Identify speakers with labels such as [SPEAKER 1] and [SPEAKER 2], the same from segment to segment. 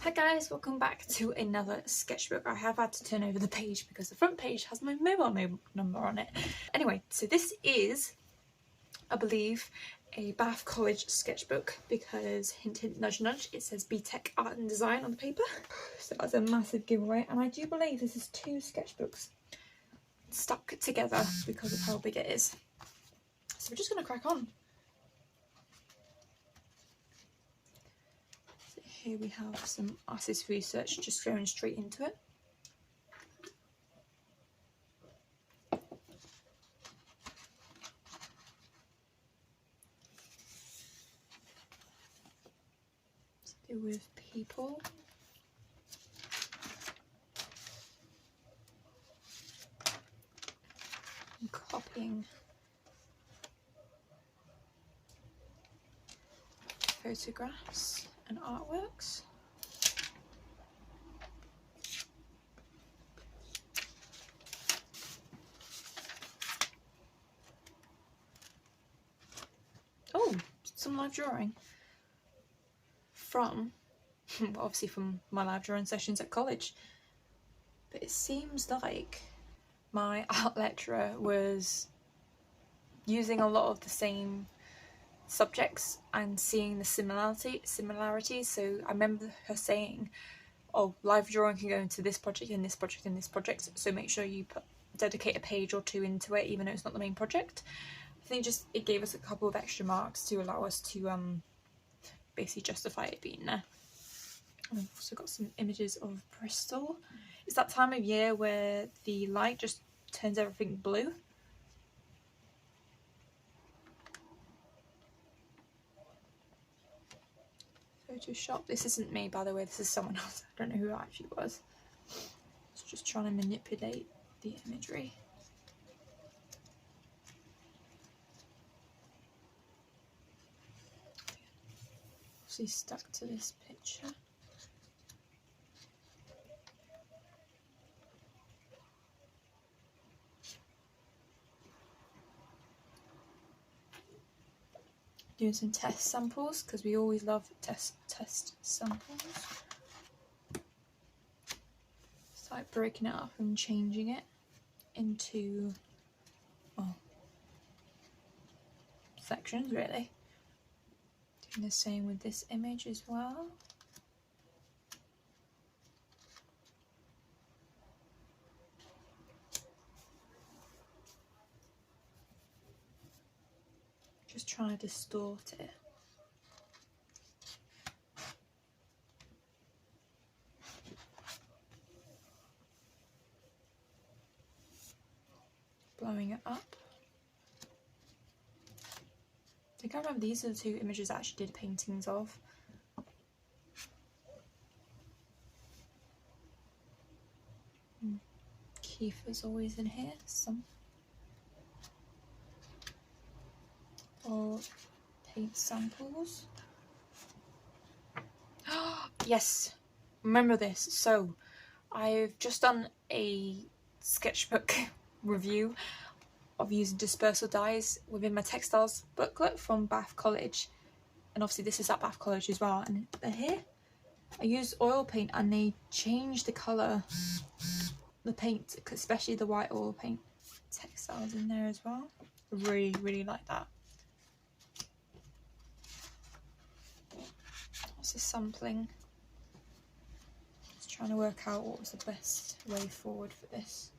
[SPEAKER 1] Hi guys, welcome back to another sketchbook. I have had to turn over the page because the front page has my mobile number on it. Anyway, so this is, I believe, a Bath College sketchbook because, hint hint nudge nudge, it says BTEC Art and Design on the paper. So that's a massive giveaway, and I do believe this is 2 sketchbooks stuck together because of how big it is. So we're just going to crack on. Here we have some artist research, just going straight into it. To do with people. And copying photographs and artworks. Oh, some live drawing from, obviously from my live drawing sessions at college. But it seems like my art lecturer was using a lot of the same subjects and seeing the similarities. So I remember her saying, oh, live drawing can go into this project and this project and this project, so make sure you dedicate a page or 2 into it, even though it's not the main project. I think just it gave us a couple of extra marks to allow us to basically justify it being there. And I've also got some images of Bristol. It's that time of year where the light just turns everything blue. Photoshop. This isn't me, by the way, this is someone else. I don't know who it actually was. It's just trying to manipulate the imagery. Obviously stuck to this picture. Doing some test samples because we always love test samples. It's like breaking it up and changing it into sections, really. Doing the same with this image as well. Just trying to distort it. Blowing it up. I think I remember these are the 2 images I actually did paintings of. Kiefer's always in here, some. Or paint samples. Yes, remember this. So I've just done a sketchbook review of using dispersal dyes within my textiles booklet from Bath College, and obviously this is at Bath College as well. And here I used oil paint and they changed the colour, the paint, especially the white oil paint. Textiles in there as well. Really like that. What's the sampling? Just trying to work out what was the best way forward for this.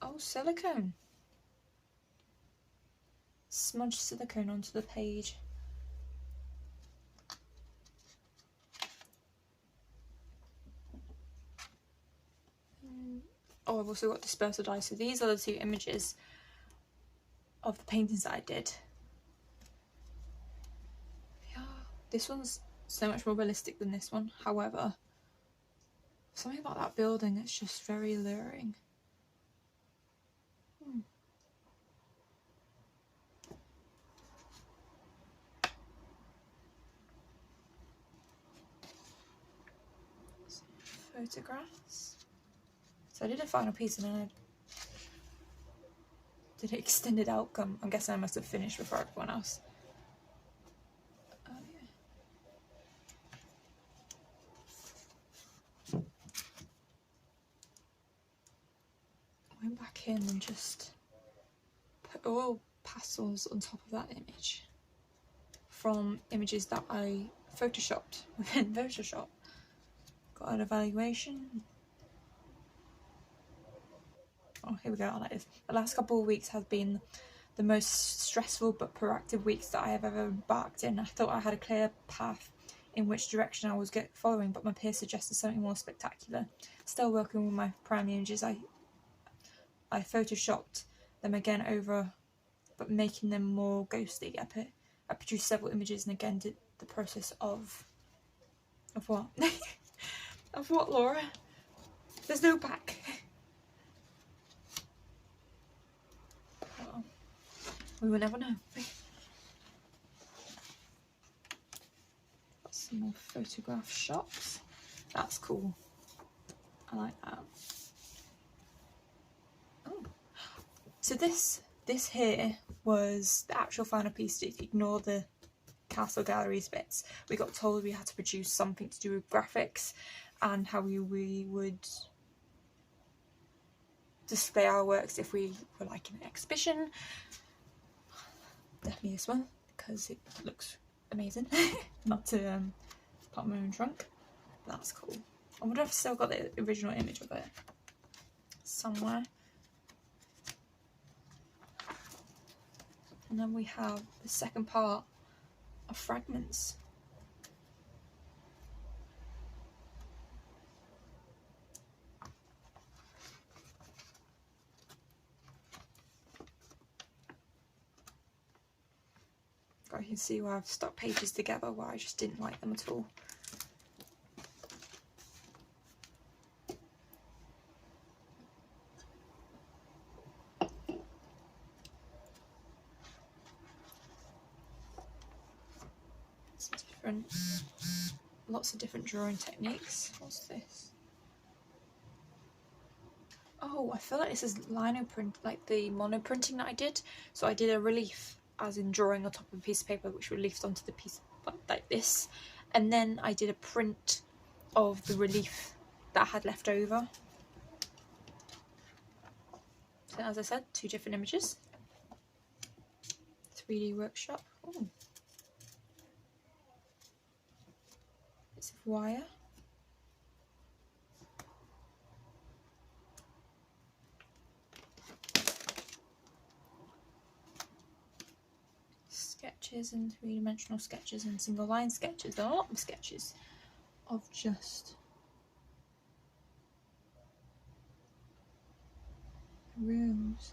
[SPEAKER 1] Oh, silicone. Smudge silicone onto the page. Oh, I've also got dispersal dye. So these are the 2 images of the paintings that I did. Yeah, this one's so much more realistic than this one. However, something about that building that's just very alluring. Photographs. So I did a final piece and then I did extended outcome. I'm guessing I must have finished before everyone else. Oh yeah. I went back in and just put all pastels on top of that image from images that I photoshopped within Photoshop. Got an evaluation. Oh, here we go. That is. The last couple of weeks have been the most stressful but proactive weeks that I have ever embarked in. I thought I had a clear path in which direction I was following, but my peers suggested something more spectacular. Still working with my primary images, I photoshopped them again over, but making them more ghostly. I produced several images and again did the process of what? Of what, Laura? There's no back. Well, we will never know. Got some more photograph shots. That's cool. I like that. Oh, so this here was the actual final piece. To ignore the castle galleries bits. We got told we had to produce something to do with graphics and how we would display our works if we were like in an exhibition. Definitely this one because it looks amazing. Not to put my own trunk. That's cool. I wonder if I've still got the original image of it somewhere. And then we have the second part of fragments. You can see where I've stuck pages together where I just didn't like them at all. Lots of different drawing techniques. What's this? Oh, I feel like this is lino print, like the mono printing that I did. So I did a relief, as in drawing on top of a piece of paper, which reliefed onto the piece like this, and then I did a print of the relief that I had left over. So as I said, 2 different images. 3D workshop. Ooh. Bits of wire. Sketches and 3-dimensional sketches and single line sketches. There are a lot of sketches of just rooms.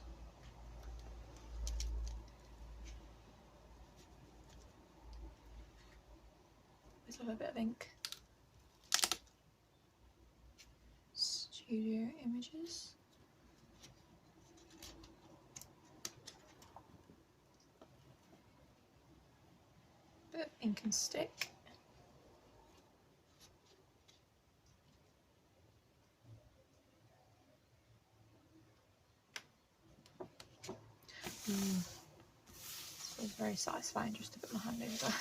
[SPEAKER 1] Let's have a bit of ink. Studio images. Bit of ink and stick. It was very satisfying just to put my hand over.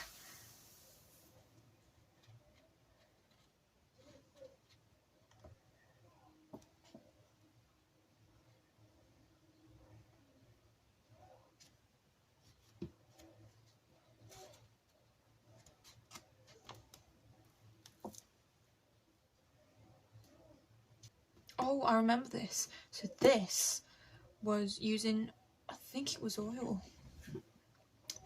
[SPEAKER 1] Oh, I remember this. So this was using, I think it was oil.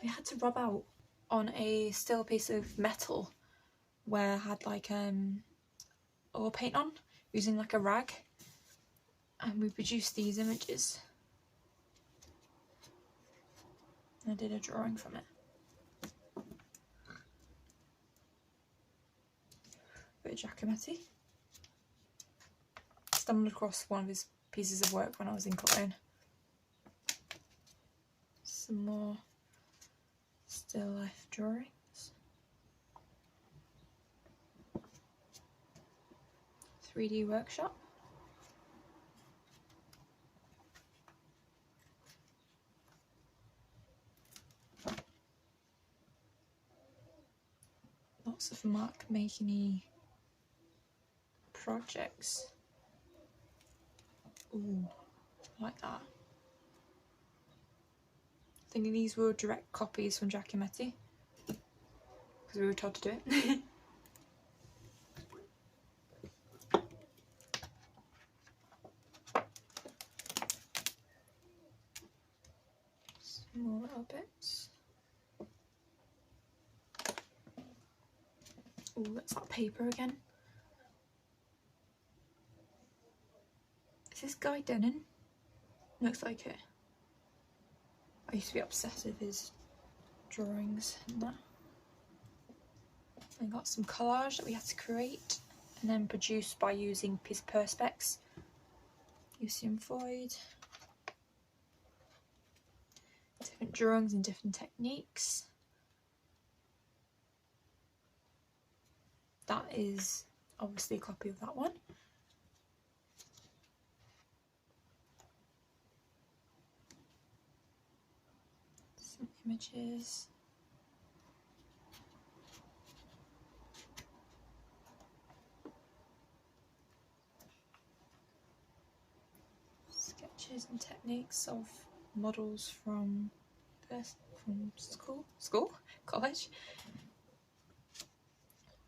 [SPEAKER 1] We had to rub out on a still piece of metal where I had like oil paint on, using like a rag, and we produced these images. I did a drawing from it. Bit of Giacometti. Stumbled across one of his pieces of work when I was in Cologne. Some more still life drawings. 3D workshop. So for Mark making any projects. Ooh, I like that. Thinking these were direct copies from Giacometti because we were told to do it. Some more little bits. Oh, that's that paper again. Is this Guy Denon? Looks like it. I used to be obsessed with his drawings and that. We got some collage that we had to create and then produce by using piece of Perspex, Lucian Freud. Different drawings and different techniques. That is obviously a copy of that one. Some images. Sketches and techniques of models from school, college,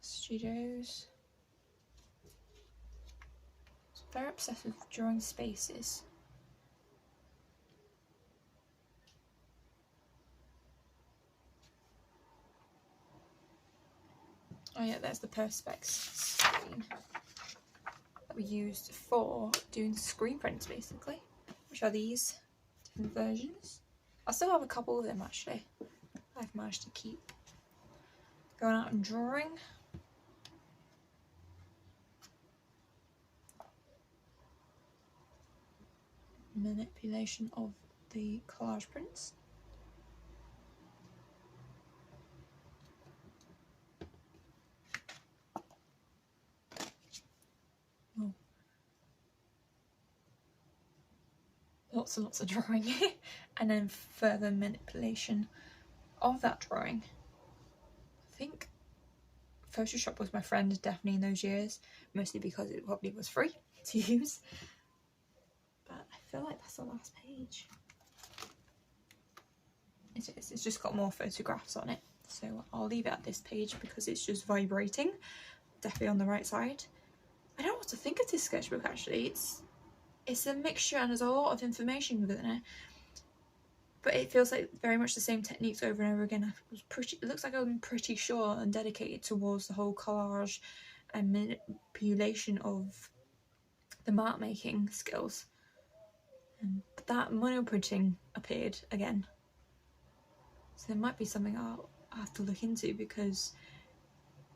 [SPEAKER 1] studios. I'm very obsessed with drawing spaces. Oh yeah, there's the Perspex screen that we used for doing screen prints basically, which are these different versions. I still have a couple of them actually. I've managed to keep going out and drawing. Manipulation of the collage prints. Oh. Lots and lots of drawing and then further manipulation of that drawing. I think Photoshop was my friend definitely in those years, mostly because it probably was free to use. But I feel like that's the last page. It is, it's just got more photographs on it. So I'll leave it at this page because it's just vibrating, definitely on the right side. I don't know what to think of this sketchbook actually. It's a mixture and there's a lot of information within it. But it feels like very much the same techniques over and over again. It looks like I'm pretty sure and dedicated towards the whole collage and manipulation of the mark making skills. But that monoprinting appeared again. So there might be something I'll have to look into because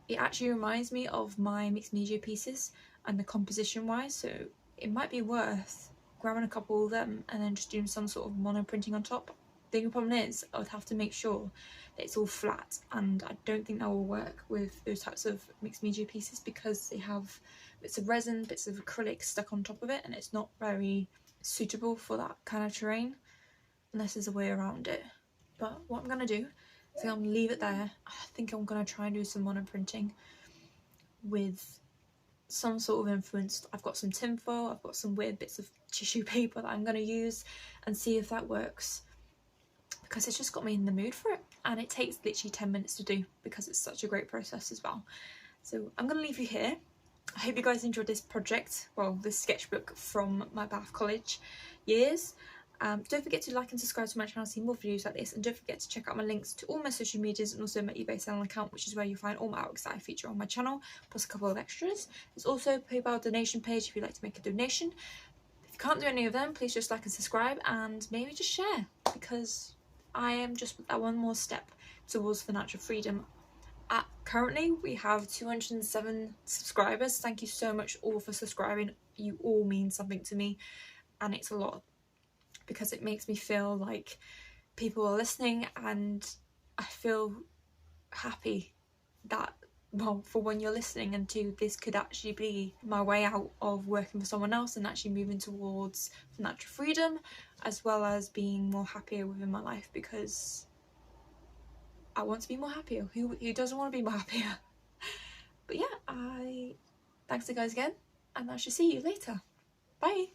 [SPEAKER 1] it actually reminds me of my mixed media pieces and the composition wise. So it might be worth grabbing a couple of them and then just doing some sort of mono printing on top. The only problem is I would have to make sure that it's all flat, and I don't think that will work with those types of mixed media pieces because they have bits of resin, bits of acrylic stuck on top of it, and it's not very suitable for that kind of terrain unless there's a way around it. But what I'm going to do is I'm going to leave it there. I think I'm going to try and do some mono printing with some sort of influence. I've got some tinfoil, I've got some weird bits of tissue paper that I'm going to use and see if that works, because it's just got me in the mood for it, and it takes literally 10 minutes to do because it's such a great process as well. So I'm going to leave you here. I hope you guys enjoyed this project, well, this sketchbook from my Bath College years. Don't forget to like and subscribe to my channel to see more videos like this, and don't forget to check out my links to all my social medias and also my eBay selling account, which is where you find all my artworks that I feature on my channel, plus a couple of extras. There's also a PayPal donation page if you'd like to make a donation. If you can't do any of them, please just like and subscribe and maybe just share, because I am just that one more step towards financial freedom. Currently we have 207 subscribers. Thank you so much all for subscribing. You all mean something to me, and it's a lot, because it makes me feel like people are listening, and I feel happy that, well, for when you're listening, and two, this could actually be my way out of working for someone else and actually moving towards financial freedom, as well as being more happier within my life, because I want to be more happier. Who doesn't want to be more happier? Thanks guys again, and I shall see you later. Bye!